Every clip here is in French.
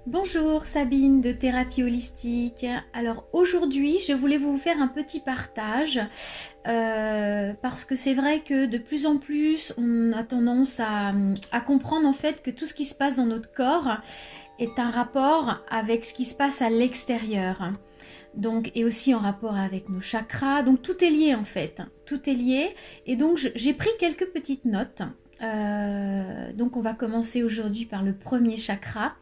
Bonjour Sabine de Thérapie Holistique. Alors aujourd'hui je voulais vous faire un petit partage parce que c'est vrai que de plus en plus on a tendance à comprendre en fait que tout ce qui se passe dans notre corps est un rapport avec ce qui se passe à l'extérieur. Donc, et aussi en rapport avec nos chakras. Donc tout est lié en fait. Tout est lié. Et donc j'ai pris quelques petites notes. Donc on va commencer aujourd'hui par le premier chakra.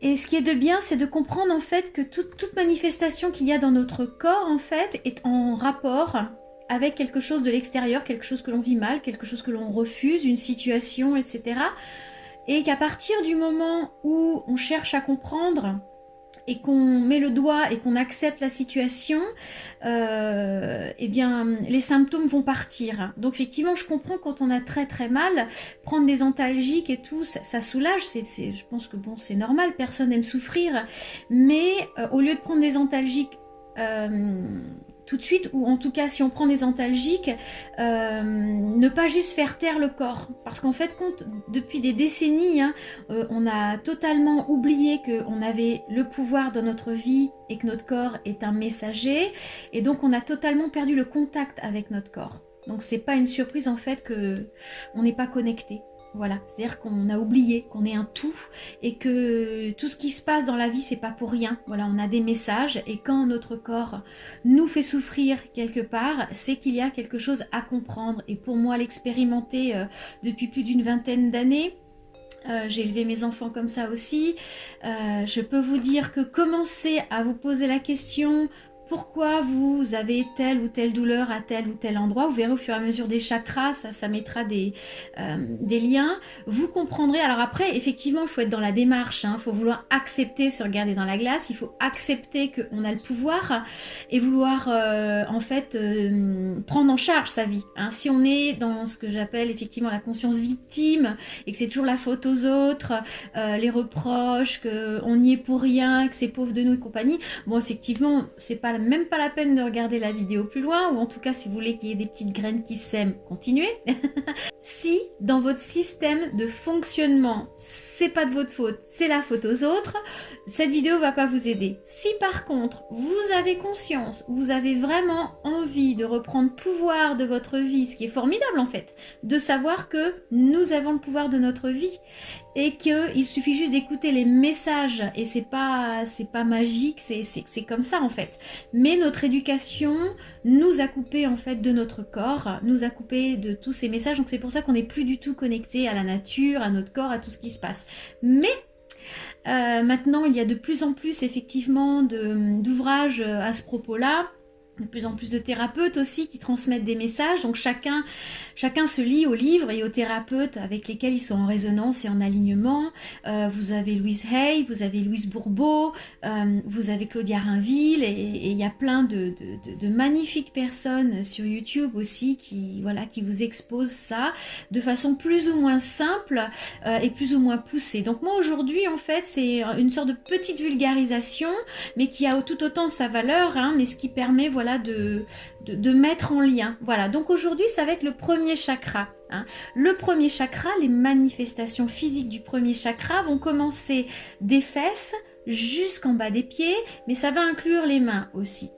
Et ce qui est de bien, c'est de comprendre en fait que toute manifestation qu'il y a dans notre corps en fait est en rapport avec quelque chose de l'extérieur, quelque chose que l'on vit mal, quelque chose que l'on refuse, une situation, etc. Et qu'à partir du moment où on cherche à comprendre et qu'on met le doigt et qu'on accepte la situation, eh bien, les symptômes vont partir. Donc effectivement, je comprends quand on a très très mal, prendre des antalgiques et tout, ça soulage. Je pense que bon, c'est normal, personne n'aime souffrir. Mais au lieu de prendre des antalgiques tout de suite, ou en tout cas si on prend des antalgiques, ne pas juste faire taire le corps, parce qu'en fait depuis des décennies on a totalement oublié qu'on avait le pouvoir dans notre vie et que notre corps est un messager, et donc on a totalement perdu le contact avec notre corps. Donc c'est pas une surprise en fait que on n'est pas connecté. Voilà, c'est-à-dire qu'on a oublié qu'on est un tout et que tout ce qui se passe dans la vie, c'est pas pour rien. Voilà, on a des messages et quand notre corps nous fait souffrir quelque part, c'est qu'il y a quelque chose à comprendre. Et pour moi, l'expérimenter depuis plus d'une vingtaine d'années, j'ai élevé mes enfants comme ça aussi, je peux vous dire que commencez à vous poser la question: pourquoi vous avez telle ou telle douleur à tel ou tel endroit? Vous verrez au fur et à mesure des chakras, ça mettra des liens. Vous comprendrez. Alors après, effectivement, il faut être dans la démarche. Il faut vouloir accepter se regarder dans la glace. Il faut accepter qu'on a le pouvoir et vouloir en fait prendre en charge sa vie. Si on est dans ce que j'appelle effectivement la conscience victime et que c'est toujours la faute aux autres, les reproches, qu'on n'y est pour rien, que c'est pauvre de nous et compagnie, bon effectivement, c'est pas même pas la peine de regarder la vidéo plus loin, ou en tout cas si vous voulez qu'il y ait des petites graines qui sèment, continuez. Si dans votre système de fonctionnement, c'est pas de votre faute, c'est la faute aux autres, cette vidéo va pas vous aider. Si par contre, vous avez conscience, vous avez vraiment envie de reprendre pouvoir de votre vie, ce qui est formidable en fait, de savoir que nous avons le pouvoir de notre vie et qu'il suffit juste d'écouter les messages, et c'est pas magique, c'est comme ça en fait. Mais notre éducation nous a coupé en fait de notre corps, nous a coupé de tous ces messages, donc c'est pour ça qu'on n'est plus du tout connecté à la nature, à notre corps, à tout ce qui se passe. Mais maintenant, il y a de plus en plus effectivement d'ouvrages à ce propos-là, de plus en plus de thérapeutes aussi qui transmettent des messages, donc chacun se lie aux livres et aux thérapeutes avec lesquels ils sont en résonance et en alignement. Vous avez Louise Hay, vous avez Louise Bourbeau, vous avez Claudia Rainville, et il y a plein de magnifiques personnes sur YouTube aussi qui vous exposent ça de façon plus ou moins simple et plus ou moins poussée. Donc moi aujourd'hui en fait c'est une sorte de petite vulgarisation, mais qui a tout autant sa valeur, mais ce qui permet de mettre en lien. Voilà, donc aujourd'hui ça va être le premier chakra. Le premier chakra, les manifestations physiques du premier chakra vont commencer des fesses jusqu'en bas des pieds, mais ça va inclure les mains aussi.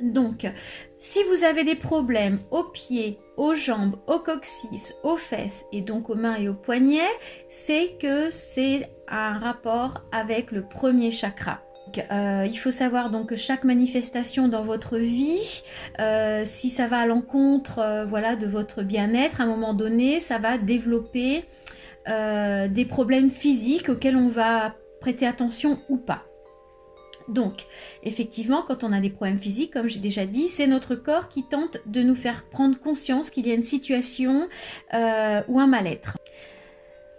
Donc, si vous avez des problèmes aux pieds, aux jambes, au coccyx, aux fesses et donc aux mains et aux poignets, c'est que c'est un rapport avec le premier chakra. Il faut savoir donc que chaque manifestation dans votre vie, si ça va à l'encontre de votre bien-être, à un moment donné, ça va développer des problèmes physiques auxquels on va prêter attention ou pas. Donc, effectivement, quand on a des problèmes physiques, comme j'ai déjà dit, c'est notre corps qui tente de nous faire prendre conscience qu'il y a une situation ou un mal-être.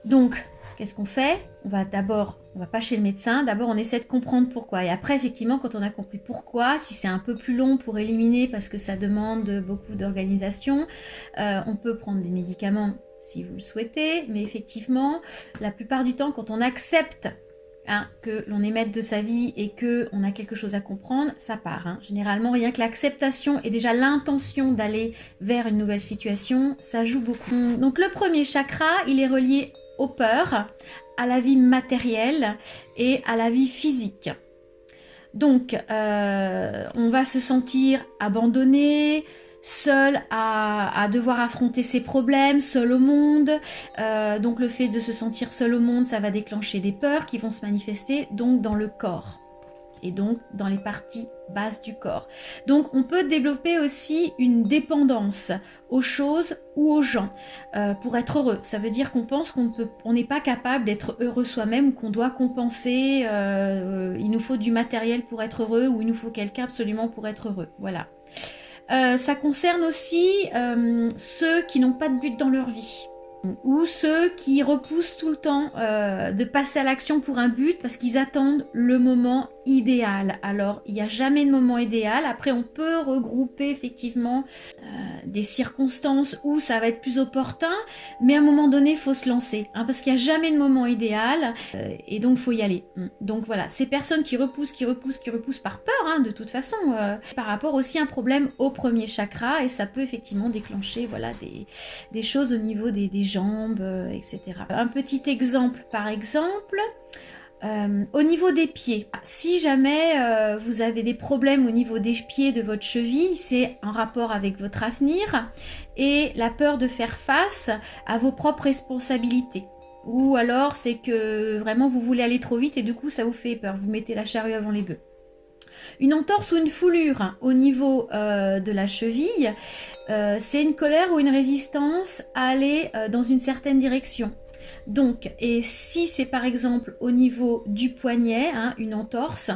Donc, qu'est-ce qu'on fait? On va pas chez le médecin, d'abord on essaie de comprendre pourquoi. Et après, effectivement, quand on a compris pourquoi, si c'est un peu plus long pour éliminer parce que ça demande beaucoup d'organisation, on peut prendre des médicaments si vous le souhaitez, mais effectivement, la plupart du temps, quand on accepte que l'on est maître de sa vie et qu'on a quelque chose à comprendre, ça part. Généralement, rien que l'acceptation et déjà l'intention d'aller vers une nouvelle situation, ça joue beaucoup. Donc le premier chakra, il est relié aux peurs, à la vie matérielle et à la vie physique. Donc, on va se sentir abandonné, seul à devoir affronter ses problèmes, seul au monde. Donc le fait de se sentir seul au monde, ça va déclencher des peurs qui vont se manifester donc dans le corps et donc dans les parties basses du corps. Donc on peut développer aussi une dépendance aux choses ou aux gens pour être heureux. Ça veut dire qu'on pense qu'on n'est pas capable d'être heureux soi-même ou qu'on doit compenser, il nous faut du matériel pour être heureux ou il nous faut quelqu'un absolument pour être heureux. Voilà. Ça concerne aussi ceux qui n'ont pas de but dans leur vie ou ceux qui repoussent tout le temps de passer à l'action pour un but parce qu'ils attendent le moment idéal. Alors, il n'y a jamais de moment idéal. Après, on peut regrouper effectivement des circonstances où ça va être plus opportun, mais à un moment donné, il faut se lancer, hein, parce qu'il n'y a jamais de moment idéal, et donc il faut y aller. Donc voilà, ces personnes qui repoussent par peur, hein, de toute façon, par rapport aussi à un problème au premier chakra, et ça peut effectivement déclencher voilà, des choses au niveau des jambes, etc. Un petit exemple, par exemple, au niveau des pieds, si jamais vous avez des problèmes au niveau des pieds de votre cheville, c'est en rapport avec votre avenir et la peur de faire face à vos propres responsabilités. Ou alors c'est que vraiment vous voulez aller trop vite et du coup ça vous fait peur, vous mettez la charrue avant les bœufs. Une entorse ou une foulure au niveau de la cheville, c'est une colère ou une résistance à aller dans une certaine direction. Donc, et si c'est par exemple au niveau du poignet, hein, une entorse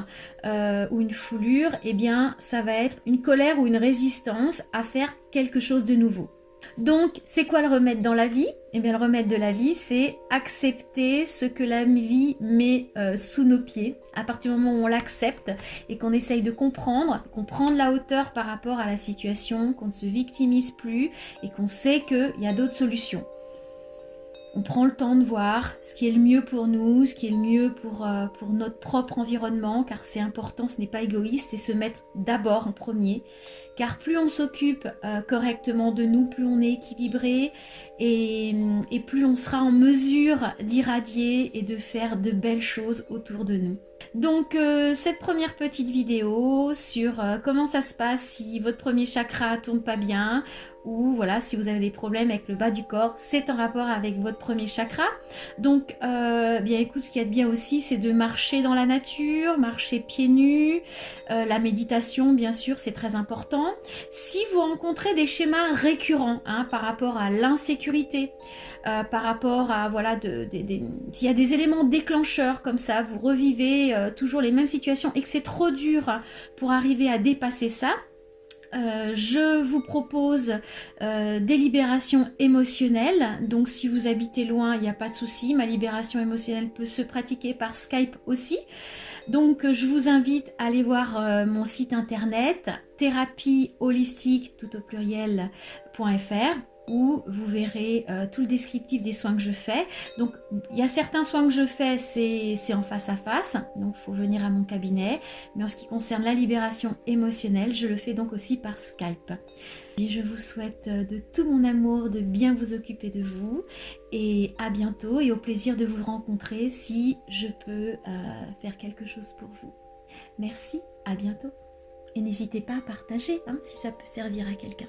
ou une foulure, eh bien ça va être une colère ou une résistance à faire quelque chose de nouveau. Donc, c'est quoi le remède dans la vie? Eh bien, le remède de la vie, c'est accepter ce que la vie met sous nos pieds. À partir du moment où on l'accepte et qu'on essaye de comprendre, qu'on prend de la hauteur par rapport à la situation, qu'on ne se victimise plus et qu'on sait qu'il y a d'autres solutions. On prend le temps de voir ce qui est le mieux pour nous, ce qui est le mieux pour notre propre environnement, car c'est important, ce n'est pas égoïste, et se mettre d'abord en premier. Car plus on s'occupe correctement de nous, plus on est équilibré et plus on sera en mesure d'irradier et de faire de belles choses autour de nous. Donc cette première petite vidéo sur comment ça se passe si votre premier chakra tourne pas bien ou voilà si vous avez des problèmes avec le bas du corps, c'est en rapport avec votre premier chakra. Donc bien écoute, ce qu'il y a de bien aussi, c'est de marcher dans la nature, marcher pieds nus, la méditation bien sûr c'est très important. Si vous rencontrez des schémas récurrents hein, par rapport à l'insécurité, par rapport à voilà s'il y a des éléments déclencheurs comme ça, vous revivez toujours les mêmes situations et que c'est trop dur pour arriver à dépasser ça, je vous propose des libérations émotionnelles. Donc si vous habitez loin, il n'y a pas de souci, ma libération émotionnelle peut se pratiquer par Skype aussi. Donc je vous invite à aller voir mon site internet thérapieholistique tout au pluriel.fr où vous verrez tout le descriptif des soins que je fais. Donc il y a certains soins que je fais, c'est en face à face, donc il faut venir à mon cabinet. Mais en ce qui concerne la libération émotionnelle, je le fais donc aussi par Skype. Et je vous souhaite de tout mon amour, de bien vous occuper de vous. Et à bientôt et au plaisir de vous rencontrer si je peux faire quelque chose pour vous. Merci, à bientôt. Et n'hésitez pas à partager hein, si ça peut servir à quelqu'un.